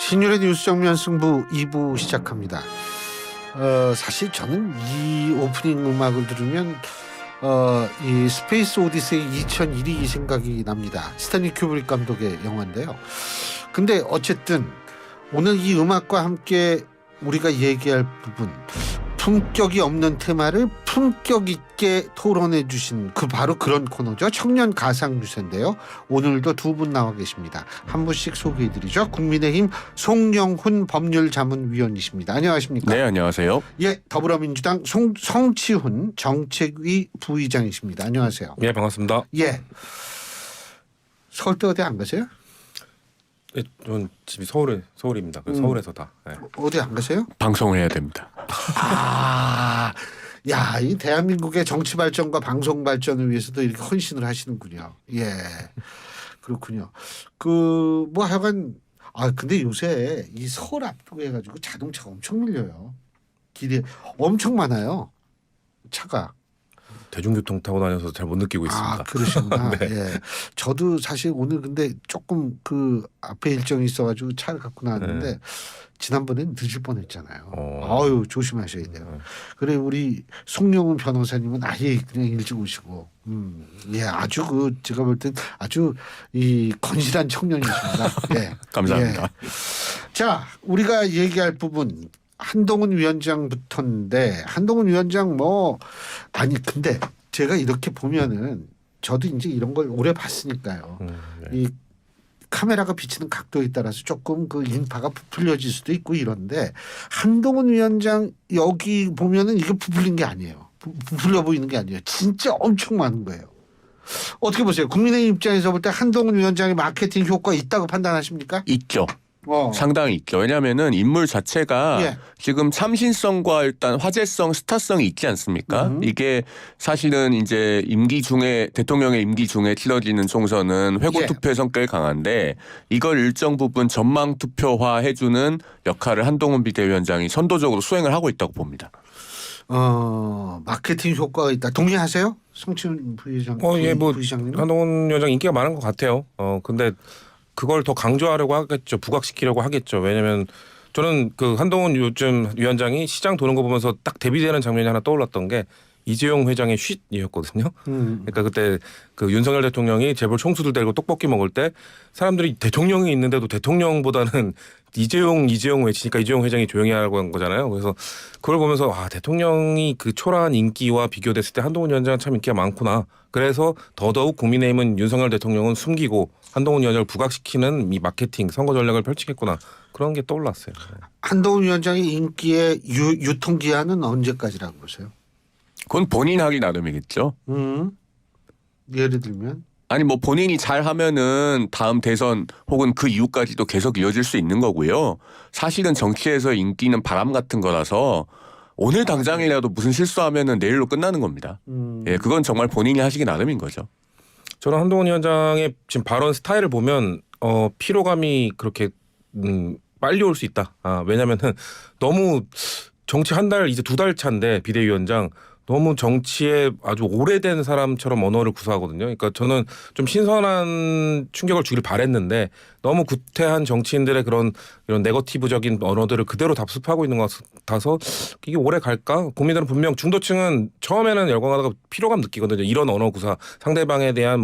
신율의 뉴스 정면 승부 2부 시작합니다. 사실 저는 이 오프닝 음악을 들으면 이 스페이스 오디세이 2001이 생각이 납니다. 스탠리 큐브릭 감독의 영화인데요. 근데 어쨌든 오늘 이 음악과 함께 우리가 얘기할 부분, 품격이 없는 테마를 품격 있게 토론해 주신 바로 그런 코너죠. 청년 가상 뉴스인데요. 오늘도 두 분 나와 계십니다. 한 분씩 소개해 드리죠. 국민의힘 송영훈 법률자문위원이십니다. 안녕하십니까? 네, 안녕하세요. 예, 더불어민주당 성치훈 정책위 부의장이십니다. 안녕하세요. 예, 반갑습니다. 예. 서울대 어디 안 가세요? 예, 저는 집이 서울입니다. 그래서 서울에서 다. 예. 어디 안 가세요? 방송을 해야 됩니다. 야, 이 대한민국의 정치 발전과 방송 발전을 위해서도 이렇게 헌신을 하시는군요. 예, 그렇군요. 뭐 하여간 근데 요새 이 서울 앞두고 해가지고 자동차가 엄청 밀려요. 길이 엄청 많아요. 차가. 대중교통 타고 다녀서 잘 못 느끼고 있습니다. 그러시구나. 네. 예. 저도 사실 오늘 근데 조금 앞에 일정이 있어가지고 차를 갖고 나왔는데 네. 지난번엔 늦을 뻔했잖아요. 아유, 조심하셔야 돼요. 그래 우리 송영훈 변호사님은 아예 그냥 일찍 오시고, 예, 아주 제가 볼 땐 아주 이 건실한 청년이십니다. 예, 감사합니다. 예. 자, 우리가 얘기할 부분. 한동훈 위원장부터인데 한동훈 위원장 근데 제가 이렇게 보면은 저도 이제 이런 걸 오래 봤으니까요. 네. 이 카메라가 비치는 각도에 따라서 조금 인파가 부풀려질 수도 있고 이런데 한동훈 위원장 여기 보면은 이게 부풀린 게 아니에요. 부풀려 보이는 게 아니에요. 진짜 엄청 많은 거예요. 어떻게 보세요? 국민의힘 입장에서 볼 때 한동훈 위원장의 마케팅 효과 있다고 판단하십니까? 있죠. 상당히 있죠. 왜냐하면은 인물 자체가 예. 지금 참신성과 일단 화제성, 스타성이 있지 않습니까? 이게 사실은 이제 대통령의 임기 중에 치러지는 총선은 회고 투표의 성격이 강한데 이걸 일정 부분 전망 투표화 해주는 역할을 한동훈 비대위원장이 선도적으로 수행을 하고 있다고 봅니다. 마케팅 효과가 있다. 동의하세요? 성치훈 부의장. 부의장님. 한동훈 위원장 인기가 많은 것 같아요. 근데 그걸 더 강조하려고 하겠죠. 부각시키려고 하겠죠. 왜냐하면 저는 한동훈 요즘 위원장이 시장 도는 거 보면서 딱 대비되는 장면이 하나 떠올랐던 게 이재용 회장의 쉿이었거든요. 그러니까 그때 윤석열 대통령이 재벌 총수들 데리고 떡볶이 먹을 때 사람들이 대통령이 있는데도 대통령보다는 이재용 외치니까 이재용 회장이 조용히 하라고 한 거잖아요. 그래서 그걸 보면서 대통령이 초라한 인기와 비교됐을 때 한동훈 위원장은 참 인기가 많구나. 그래서 더더욱 국민의힘은 윤석열 대통령은 숨기고 한동훈 위원장을 부각시키는 이 마케팅 선거 전략을 펼치겠구나. 그런 게 떠올랐어요. 한동훈 위원장의 인기의 유통기한은 언제까지라고 보세요? 그건 본인 하기 나름이겠죠. 예를 들면? 아니 본인이 잘하면은 다음 대선 혹은 그 이후까지도 계속 이어질 수 있는 거고요. 사실은 정치에서 인기는 바람 같은 거라서 오늘 당장이라도 무슨 실수하면은 내일로 끝나는 겁니다. 예, 그건 정말 본인이 하시기 나름인 거죠. 저는 한동훈 위원장의 지금 발언 스타일을 보면 피로감이 그렇게 빨리 올 수 있다. 왜냐면은 너무 정치 한 달 이제 2달 차인데 비대위원장 너무 정치에 아주 오래된 사람처럼 언어를 구사하거든요. 그러니까 저는 좀 신선한 충격을 주길 바랬는데 너무 구태한 정치인들의 이런 네거티브적인 언어들을 그대로 답습하고 있는 것 같아서 이게 오래 갈까? 국민들은 분명 중도층은 처음에는 열광하다가 피로감 느끼거든요. 이런 언어 구사, 상대방에 대한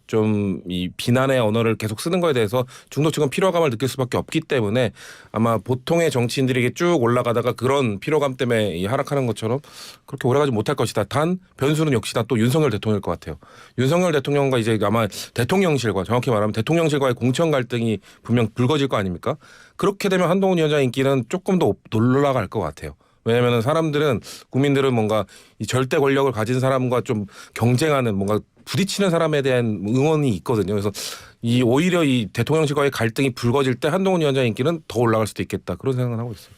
좀 이 비난의 언어를 계속 쓰는 거에 대해서 중도층은 피로감을 느낄 수밖에 없기 때문에 아마 보통의 정치인들에게 쭉 올라가다가 그런 피로감 때문에 하락하는 것처럼 그렇게 오래가지 못할 것이다. 단 변수는 역시나 또 윤석열 대통령일 것 같아요. 윤석열 대통령과 이제 아마 대통령실과 정확히 말하면 대통령실과의 공천 갈등이 분명 불거질 거 아닙니까? 그렇게 되면 한동훈 위원장 인기는 조금 더 올라갈 것 같아요. 왜냐하면 국민들은 뭔가 이 절대 권력을 가진 사람과 좀 경쟁하는 뭔가 부딪히는 사람에 대한 응원이 있거든요. 그래서 오히려 이 대통령실과의 갈등이 불거질 때 한동훈 위원장 인기는 더 올라갈 수도 있겠다. 그런 생각을 하고 있어요.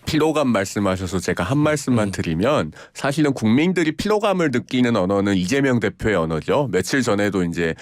피로감 말씀하셔서 제가 한 말씀만 드리면 사실은 국민들이 피로감을 느끼는 언어는 이재명 대표의 언어죠. 며칠 전에도 이제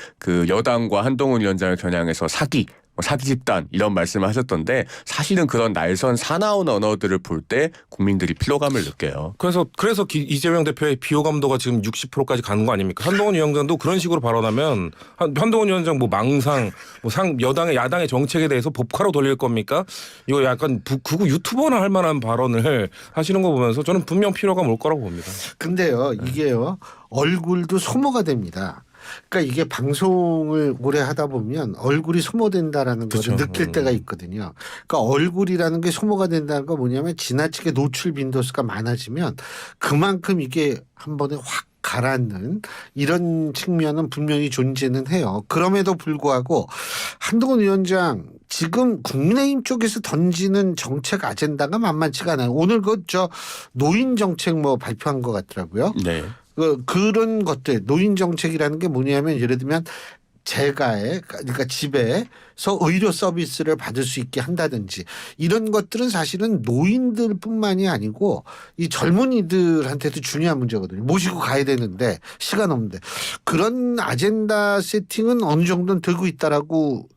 여당과 한동훈 위원장을 겨냥해서 사기 사기 집단 이런 말씀을 하셨던데 사실은 그런 날선 사나운 언어들을 볼 때 국민들이 피로감을 느껴요. 그래서 이재명 대표의 비호감도가 지금 60%까지 가는 거 아닙니까? 한동훈 위원장도 그런 식으로 발언하면 한동훈 위원장 뭐 망상, 뭐 여당의 야당의 정책에 대해서 법카로 돌릴 겁니까? 이거 약간 극우 유튜버나 할 만한 발언을 하시는 거 보면서 저는 분명 피로감 올 거라고 봅니다. 근데요, 이게요, 얼굴도 소모가 됩니다. 그러니까 이게 방송을 오래 하다 보면 얼굴이 소모된다라는 그쵸. 것을 느낄 때가 있거든요. 그러니까 얼굴이라는 게 소모가 된다는 건 뭐냐면 지나치게 노출 빈도수가 많아지면 그만큼 이게 한 번에 확 가라앉는 이런 측면은 분명히 존재는 해요. 그럼에도 불구하고 한동훈 위원장 지금 국민의힘 쪽에서 던지는 정책 아젠다가 만만치가 않아요. 오늘 노인 정책 뭐 발표한 것 같더라고요. 네. 그런 것들 노인 정책이라는 게 뭐냐면 예를 들면 그러니까 집에서 의료 서비스를 받을 수 있게 한다든지 이런 것들은 사실은 노인들뿐만이 아니고 이 젊은이들한테도 중요한 문제거든요. 모시고 가야 되는데 시간 없는데 그런 아젠다 세팅은 어느 정도는 되고 있다라고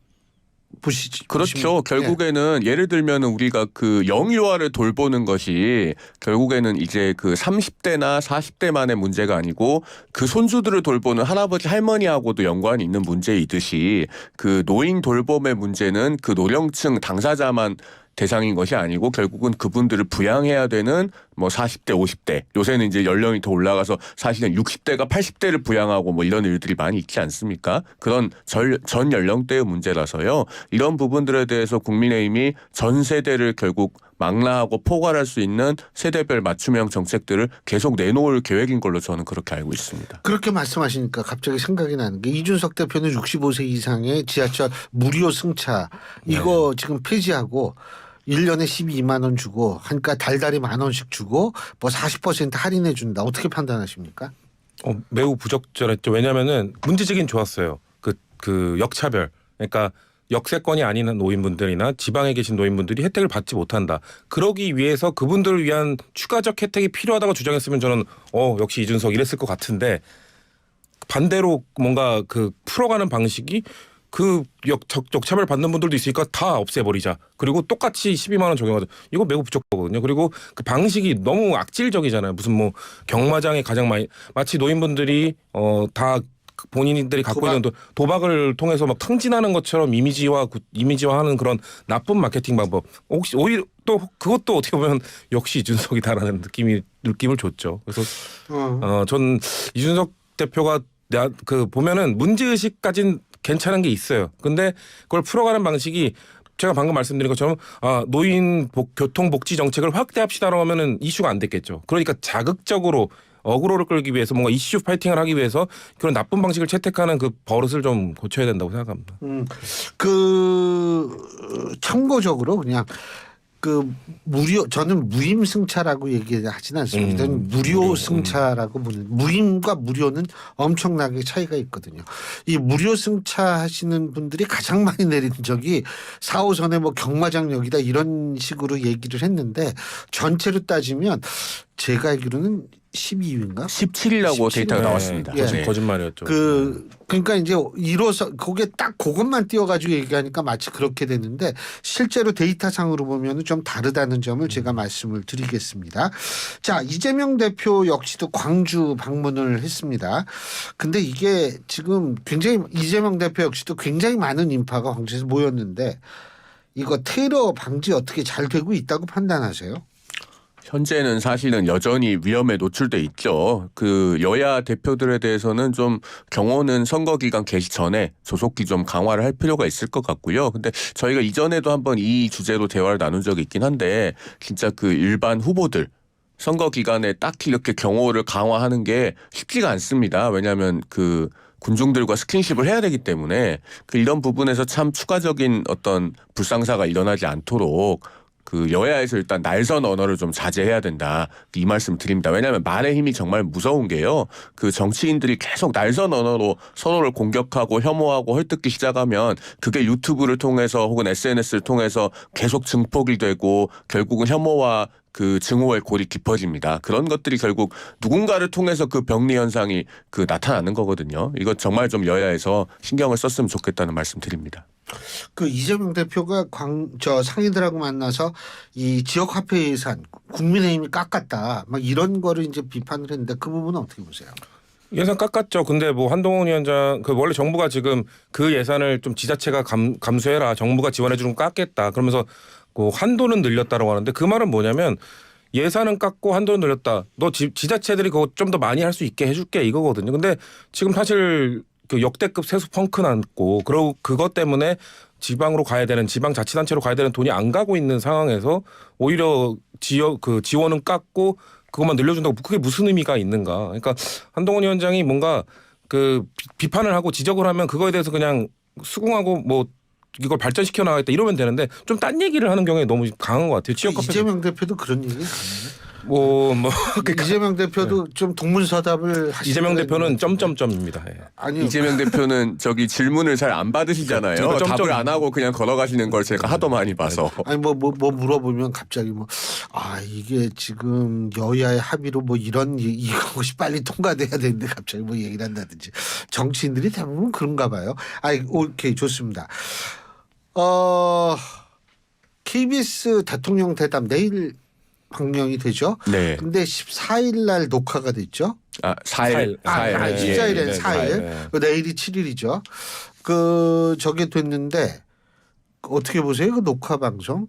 보시지. 그렇죠. 결국에는 예를 들면 우리가 그 영유아를 돌보는 것이 결국에는 이제 그 30대나 40대만의 문제가 아니고 그 손주들을 돌보는 할아버지 할머니하고도 연관이 있는 문제이듯이 그 노인 돌봄의 문제는 그 노령층 당사자만 대상인 것이 아니고 결국은 그분들을 부양해야 되는 뭐 40대, 50대 요새는 이제 연령이 더 올라가서 사실은 60대가 80대를 부양하고 뭐 이런 일들이 많이 있지 않습니까? 그런 전 연령대의 문제라서요. 이런 부분들에 대해서 국민의힘이 전 세대를 결국 망라하고 포괄할 수 있는 세대별 맞춤형 정책들을 계속 내놓을 계획인 걸로 저는 그렇게 알고 있습니다. 그렇게 말씀하시니까 갑자기 생각이 나는 게 이준석 대표는 65세 이상의 지하철 무료 승차 이거 지금 폐지하고 1년에 12만 원 주고 그러니까 달달이 10,000원씩 주고 뭐 40% 할인해 준다. 어떻게 판단하십니까? 매우 부적절했죠. 왜냐하면은 문제제기는 좋았어요. 그 역차별. 그러니까 역세권이 아닌 노인분들이나 지방에 계신 노인분들이 혜택을 받지 못한다. 그러기 위해서 그분들을 위한 추가적 혜택이 필요하다고 주장했으면 저는 역시 이준석 이랬을 것 같은데 반대로 뭔가 그 풀어가는 방식이 그 역차별 받는 분들도 있으니까 다 없애버리자. 그리고 똑같이 12만 원 적용하자. 이거 매우 부적절하거든요. 그리고 그 방식이 너무 악질적이잖아요. 무슨 뭐 경마장에 가장 많이 마치 노인분들이 다 본인들이 갖고 있는 도박을 통해서 막 탕진하는 것처럼 이미지화하는 그런 나쁜 마케팅 방법. 혹시 오히려 또 그것도 어떻게 보면 역시 이준석이다라는 느낌을 줬죠. 그래서 전 이준석 대표가 보면은 문제의식까지는 괜찮은 게 있어요. 근데 그걸 풀어가는 방식이 제가 방금 말씀드린 것처럼 노인 교통복지 정책을 확대합시다라고 하면은 이슈가 안 됐겠죠. 그러니까 자극적으로 어그로를 끌기 위해서 뭔가 이슈 파이팅을 하기 위해서 그런 나쁜 방식을 채택하는 그 버릇을 좀 고쳐야 된다고 생각합니다. 참고적으로 그냥 저는 무임 승차라고 얘기하지는 않습니다. 저는 무료 승차라고 보는 무임과 무료는 엄청나게 차이가 있거든요. 이 무료 승차 하시는 분들이 가장 많이 내린 적이 4호선의 뭐 경마장역이다 이런 식으로 얘기를 했는데 전체로 따지면 제가 알기로는 12위인가? 17이라고 데이터가 네. 나왔습니다. 거짓말이었죠. 그러니까 이제 그게 딱 그것만 띄워가지고 얘기하니까 마치 그렇게 되는데 실제로 데이터상으로 보면 좀 다르다는 점을 제가 말씀을 드리겠습니다. 자, 이재명 대표 역시도 광주 방문을 했습니다. 근데 이게 지금 굉장히 이재명 대표 역시도 굉장히 많은 인파가 광주에서 모였는데 이거 테러 방지 어떻게 잘 되고 있다고 판단하세요? 현재는 사실은 여전히 위험에 노출돼 있죠. 그 여야 대표들에 대해서는 좀 경호는 선거 기간 개시 전에 조속히 좀 강화를 할 필요가 있을 것 같고요. 근데 저희가 이전에도 한번 이 주제로 대화를 나눈 적이 있긴 한데 진짜 그 일반 후보들 선거 기간에 딱히 이렇게 경호를 강화하는 게 쉽지가 않습니다. 왜냐하면 그 군중들과 스킨십을 해야 되기 때문에 이런 부분에서 참 추가적인 어떤 불상사가 일어나지 않도록 그 여야에서 일단 날선 언어를 좀 자제해야 된다. 이 말씀 드립니다. 왜냐하면 말의 힘이 정말 무서운 게요. 그 정치인들이 계속 날선 언어로 서로를 공격하고 혐오하고 헐뜯기 시작하면 그게 유튜브를 통해서 혹은 SNS를 통해서 계속 증폭이 되고 결국은 혐오와 그 증오의 골이 깊어집니다. 그런 것들이 결국 누군가를 통해서 그 병리 현상이 나타나는 거거든요. 이거 정말 좀 여야에서 신경을 썼으면 좋겠다는 말씀 드립니다. 그 이재명 대표가 상인들하고 만나서 이 지역 화폐 예산 국민의힘이 깎았다 막 이런 거를 이제 비판을 했는데 그 부분은 어떻게 보세요? 예산 깎았죠. 근데 뭐 한동훈 위원장 그 원래 정부가 지금 그 예산을 좀 지자체가 감수해라. 정부가 지원해 주는 거 깎겠다. 그러면서 그 한도는 늘렸다라고 하는데 그 말은 뭐냐면 예산은 깎고 한도는 늘렸다. 너 지자체들이 그거 좀 더 많이 할 수 있게 해줄게 이거거든요. 근데 지금 사실 그 역대급 세수 펑크 났고 그리고 그것 때문에 지방으로 가야 되는 지방자치단체로 가야 되는 돈이 안 가고 있는 상황에서 오히려 지원은 깎고 그것만 늘려준다고 그게 무슨 의미가 있는가? 그러니까 한동훈 위원장이 뭔가 그 비판을 하고 지적을 하면 그거에 대해서 그냥 수긍하고 뭐 이걸 발전시켜 나가겠다 이러면 되는데 좀 딴 얘기를 하는 경우에 너무 강한 것 같아요. 이재명 대표도 그런 얘기 강해요. 이재명 대표도 좀 동문서답을 하시는 이재명 대표는 점점점입니다. 예. 아니 이재명 대표는 저기 질문을 잘 안 받으시잖아요. 그러니까 답을 안 하고 그냥 걸어가시는 걸 제가 하도 많이 봐서. 아니 뭐 물어보면 갑자기 이게 지금 여야의 합의로 뭐 이것이 빨리 통과돼야 되는데 갑자기 뭐 얘기를 한다든지 정치인들이 대부분 그런가 봐요. 오케이 좋습니다. KBS 대통령 대담 내일 방영이 되죠. 네. 근데 14일 날 녹화가 됐죠. 4일. 14일엔 4일. 내일이 7일이죠. 저게 됐는데 어떻게 보세요? 그 녹화 방송?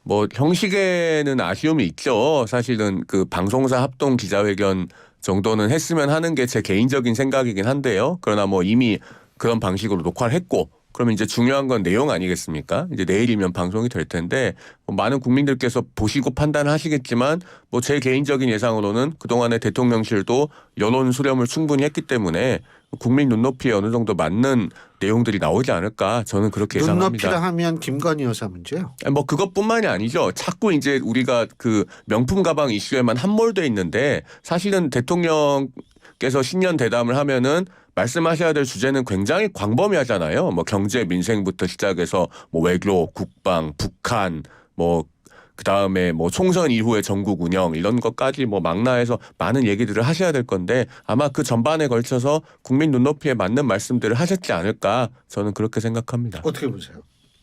뭐 형식에는 아쉬움이 있죠. 사실은 그 방송사 합동 기자회견 정도는 했으면 하는 게 제 개인적인 생각이긴 한데요. 그러나 뭐 이미 그런 방식으로 녹화를 했고 그러면 이제 중요한 건 내용 아니겠습니까? 이제 내일이면 방송이 될 텐데 뭐 많은 국민들께서 보시고 판단하시겠지만 뭐 제 개인적인 예상으로는 그동안의 대통령실도 여론 수렴을 충분히 했기 때문에 국민 눈높이에 어느 정도 맞는 내용들이 나오지 않을까 저는 그렇게 예상합니다. 눈높이라 하면 김건희 여사 문제요? 뭐 그것뿐만이 아니죠. 자꾸 이제 우리가 그 명품 가방 이슈에만 함몰돼 있는데 사실은 대통령께서 신년 대담을 하면은 말씀하셔야 될 주제는 굉장히 광범위하잖아요. 뭐 경제 민생부터 시작해서 뭐 외교, 국방, 북한, 뭐 그다음에 뭐 총선 이후의 전국 운영 이런 것까지 뭐 망라해서 많은 얘기들을 하셔야 될 건데 아마 그 전반에 걸쳐서 국민 눈높이에 맞는 말씀들을 하셨지 않을까 저는 그렇게 생각합니다. 어떻게 보세요?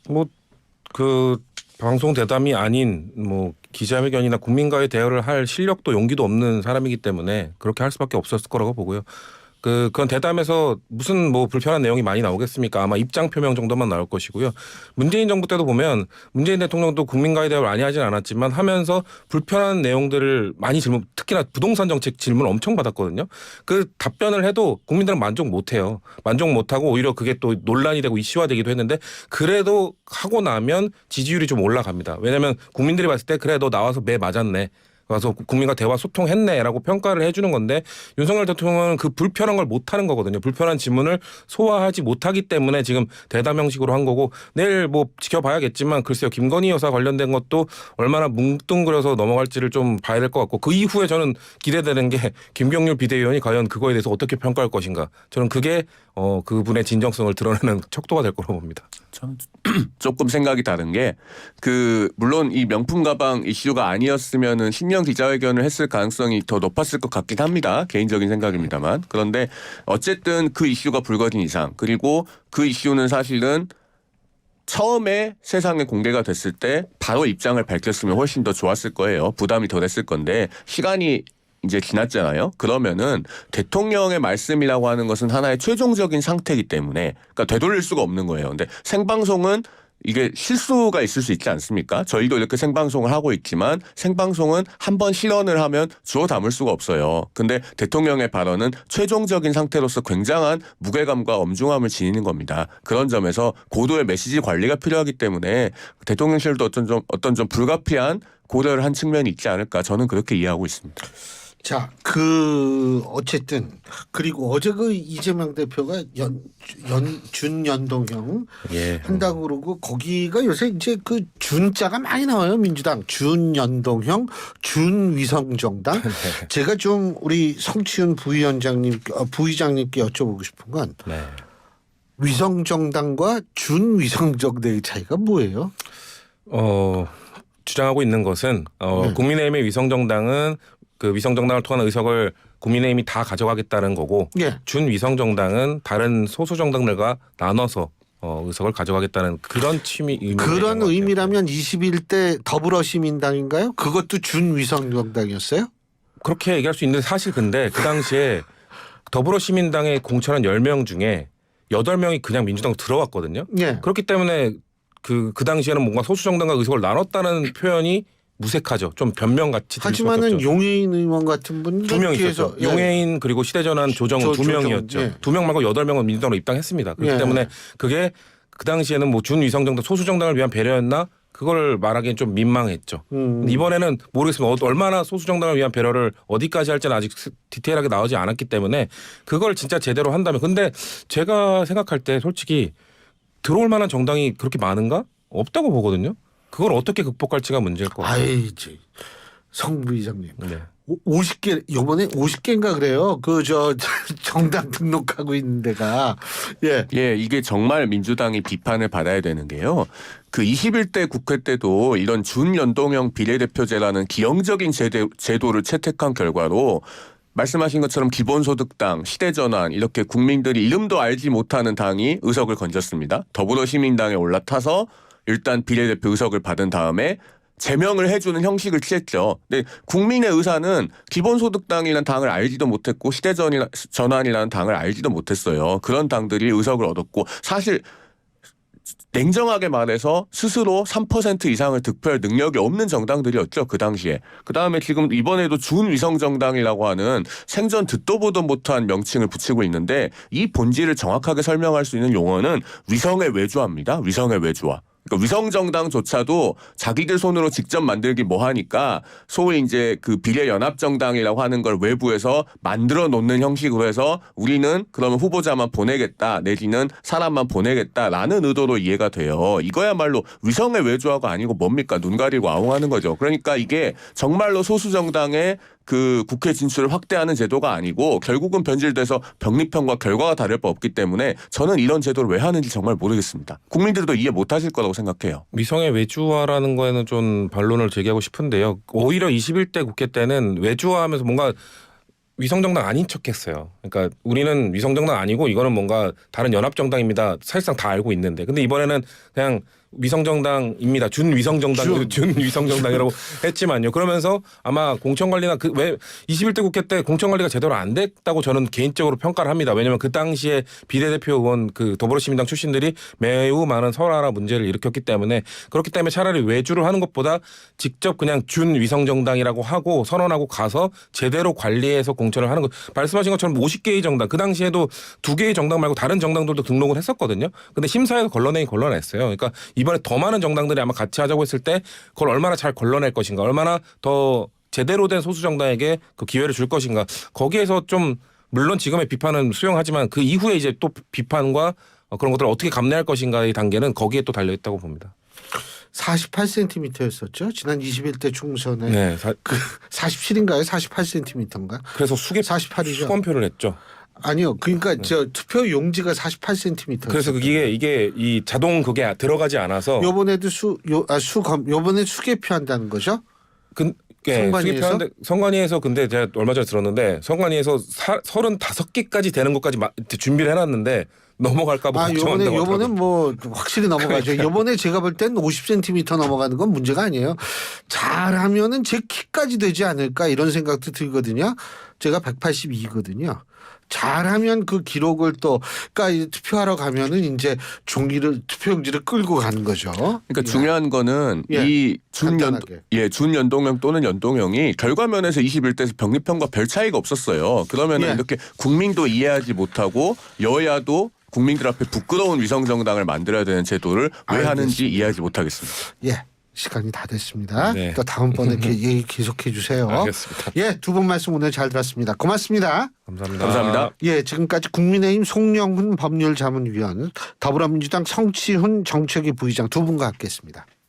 뭐 그 방송 대담이 아닌 뭐 기자회견이나 국민과의 대화를 할 실력도 용기도 없는 사람이기 때문에 그렇게 할 수밖에 없었을 거라고 보고요. 그건 대담에서 무슨 뭐 불편한 내용이 많이 나오겠습니까? 아마 입장 표명 정도만 나올 것이고요. 문재인 정부 때도 보면 문재인 대통령도 국민과의 대화를 많이 하진 않았지만 하면서 불편한 내용들을 많이 특히나 부동산 정책 질문을 엄청 받았거든요. 그 답변을 해도 국민들은 만족 못해요. 만족 못하고 오히려 그게 또 논란이 되고 이슈화되기도 했는데 그래도 하고 나면 지지율이 좀 올라갑니다. 왜냐하면 국민들이 봤을 때 그래 너 나와서 매 맞았네. 와서 국민과 대화 소통했네라고 평가를 해주는 건데 윤석열 대통령은 그 불편한 걸 못하는 거거든요. 불편한 질문을 소화하지 못하기 때문에 지금 대담 형식으로 한 거고 내일 뭐 지켜봐야겠지만 글쎄요. 김건희 여사 관련된 것도 얼마나 뭉뚱그려서 넘어갈지를 좀 봐야 될 것 같고 그 이후에 저는 기대되는 게 김경률 비대위원이 과연 그거에 대해서 어떻게 평가할 것인가. 저는 그게 그분의 진정성을 드러내는 척도가 될 거라고 봅니다. 저는 조금 생각이 다른 게 물론 이 명품 가방 이슈가 아니었으면은 신년 기자회견을 했을 가능성이 더 높았을 것 같긴 합니다. 개인적인 생각입니다만. 그런데 어쨌든 그 이슈가 불거진 이상 그리고 그 이슈는 사실은 처음에 세상에 공개가 됐을 때 바로 입장을 밝혔으면 훨씬 더 좋았을 거예요. 부담이 덜했을 건데 시간이 이제 지났잖아요. 그러면은 대통령의 말씀이라고 하는 것은 하나의 최종적인 상태이기 때문에 그러니까 되돌릴 수가 없는 거예요. 근데 생방송은 이게 실수가 있을 수 있지 않습니까? 저희도 이렇게 생방송을 하고 있지만 생방송은 한 번 실언을 하면 주워 담을 수가 없어요. 근데 대통령의 발언은 최종적인 상태로서 굉장한 무게감과 엄중함을 지니는 겁니다. 그런 점에서 고도의 메시지 관리가 필요하기 때문에 대통령실도 어떤 좀 불가피한 고려를 한 측면이 있지 않을까 저는 그렇게 이해하고 있습니다. 자, 어쨌든 그리고 어제 이재명 대표가 준연동형 한다고 그러고 거기가 요새 이제 그 준자가 많이 나와요. 민주당 준연동형 준위성정당. 제가 좀 우리 성치훈 부의장님께 여쭤보고 싶은 건 위성정당과 준위성정당의 차이가 뭐예요? 주장하고 있는 것은 국민의힘의 위성정당은 그 위성정당을 통한 의석을 국민의힘이 다 가져가겠다는 거고 준위성정당은 다른 소수정당들과 나눠서 의석을 가져가겠다는 그런 의미가 그런 있는 것 같아요. 의미라면 21대 더불어시민당인가요? 그것도 준위성정당이었어요? 그렇게 얘기할 수 있는데 사실 근데 그 당시에 더불어시민당에 공천한 10명 중에 8명이 그냥 민주당으로 들어왔거든요. 예. 그렇기 때문에 그 당시에는 뭔가 소수정당과 의석을 나눴다는 표현이 무색하죠. 좀 변명같이 들릴 수밖에 하지만은 없죠. 용해인 의원 같은 분도 두 명 뒤에서, 있었죠. 용해인 그리고 시대전환 조정은 두 명이었죠. 예. 2명 말고 8명은 민주당으로 입당했습니다. 그렇기 예. 때문에 그게 그 당시에는 뭐 준위성정당 소수정당을 위한 배려였나? 그걸 말하기엔 좀 민망했죠. 근데 이번에는 모르겠습니다. 얼마나 소수정당을 위한 배려를 어디까지 할지는 아직 디테일하게 나오지 않았기 때문에 그걸 진짜 제대로 한다면. 근데 제가 생각할 때 솔직히 들어올 만한 정당이 그렇게 많은가? 없다고 보거든요. 그걸 어떻게 극복할지가 문제일 것 같아요. 아이, 성 부의장님. 네. 50개, 요번에 50개인가 그래요. 정당 등록하고 있는 데가. 예. 예, 이게 정말 민주당이 비판을 받아야 되는 게요. 그 21대 국회 때도 이런 준연동형 비례대표제라는 기형적인 제도를 채택한 결과로 말씀하신 것처럼 기본소득당, 시대전환 이렇게 국민들이 이름도 알지 못하는 당이 의석을 건졌습니다. 더불어시민당에 올라타서 일단 비례대표 의석을 받은 다음에 제명을 해주는 형식을 취했죠. 근데 국민의 의사는 기본소득당이라는 당을 알지도 못했고 시대전환이라는 당을 알지도 못했어요. 그런 당들이 의석을 얻었고 사실 냉정하게 말해서 스스로 3% 이상을 득표할 능력이 없는 정당들이었죠. 그 당시에. 그다음에 지금 이번에도 준위성정당이라고 하는 생전 듣도 보도 못한 명칭을 붙이고 있는데 이 본질을 정확하게 설명할 수 있는 용어는 위성의 외주화입니다. 위성의 외주화. 그러니까 위성정당조차도 자기들 손으로 직접 만들기 뭐하니까 소위 이제 그 비례연합정당이라고 하는 걸 외부에서 만들어 놓는 형식으로 해서 우리는 그러면 후보자만 보내겠다 내지는 사람만 보내겠다라는 의도로 이해가 돼요. 이거야말로 위성의 외주화가 아니고 뭡니까? 눈 가리고 아웅하는 거죠. 그러니까 이게 정말로 소수정당의 그 국회 진출을 확대하는 제도가 아니고 결국은 변질돼서 병립형과 결과가 다를 바 없기 때문에 저는 이런 제도를 왜 하는지 정말 모르겠습니다. 국민들도 이해 못하실 거라고 생각해요. 위성의 외주화라는 거에는 좀 반론을 제기하고 싶은데요. 오히려 21대 국회 때는 외주화하면서 뭔가 위성정당 아닌 척했어요. 그러니까 우리는 위성정당 아니고 이거는 뭔가 다른 연합정당입니다. 사실상 다 알고 있는데. 근데 이번에는 그냥 위성정당입니다. 준위성정당이라고 했지만요. 그러면서 아마 공천관리나 왜 21대 국회 때 공천관리가 제대로 안 됐다고 저는 개인적으로 평가를 합니다. 왜냐하면 그 당시에 비례대표 의원 그 더불어시민당 출신들이 매우 많은 설화나 문제를 일으켰기 때문에 그렇기 때문에 차라리 외주를 하는 것보다 직접 그냥 준위성정당이라고 하고 선언하고 가서 제대로 관리해서 공천을 하는 것. 말씀하신 것처럼 50개의 정당 그 당시에도 2개의 정당 말고 다른 정당들도 등록을 했었거든요. 근데 심사에서 걸러냈어요. 그러니까 이번에 더 많은 정당들이 아마 같이 하자고 했을 때 그걸 얼마나 잘 걸러낼 것인가, 얼마나 더 제대로 된 소수 정당에게 그 기회를 줄 것인가. 거기에서 좀 물론 지금의 비판은 수용하지만 그 이후에 이제 또 비판과 그런 것들을 어떻게 감내할 것인가의 단계는 거기에 또 달려 있다고 봅니다. 48cm였었죠. 지난 21대 총선에. 네, 47인가요? 48cm인가? 그래서 48이죠. 수검표를 했죠. 아니요. 그러니까 저 투표 용지가 48cm. 그래서 이게 이 자동 그게 들어가지 않아서 요번에도 요번에 수개표 한다는 거죠? 선관위에서? 선관위에서 근데 제가 얼마 전에 들었는데 선관위에서 35개까지 되는 것까지 준비를 해놨는데 넘어갈까 봐 걱정한다고 요번에 뭐 확실히 넘어가죠. 요번에 제가 볼 땐 50cm 넘어가는 건 문제가 아니에요. 잘하면은 제 키까지 되지 않을까 이런 생각도 들거든요. 제가 182거든요. 잘하면 그 기록을 또 그러니까 투표하러 가면은 이제 투표용지를 끌고 가는 거죠. 그러니까 중요한 거는 이 준연동형 또는 연동형이 결과면에서 21대에서 병립형과 별 차이가 없었어요. 그러면은 이렇게 국민도 이해하지 못하고 여야도 국민들 앞에 부끄러운 위성정당을 만들어야 되는 제도를 왜 하는지 이해하지 못하겠습니다. 예. 시간이 다 됐습니다. 네. 또 다음번에 얘기 계속해 주세요. 알겠습니다. 예, 두 분 말씀 오늘 잘 들었습니다. 고맙습니다. 감사합니다. 예, 지금까지 국민의힘 송영훈 법률자문위원, 더불어민주당 성치훈 정책위 부의장 두 분과 함께했습니다.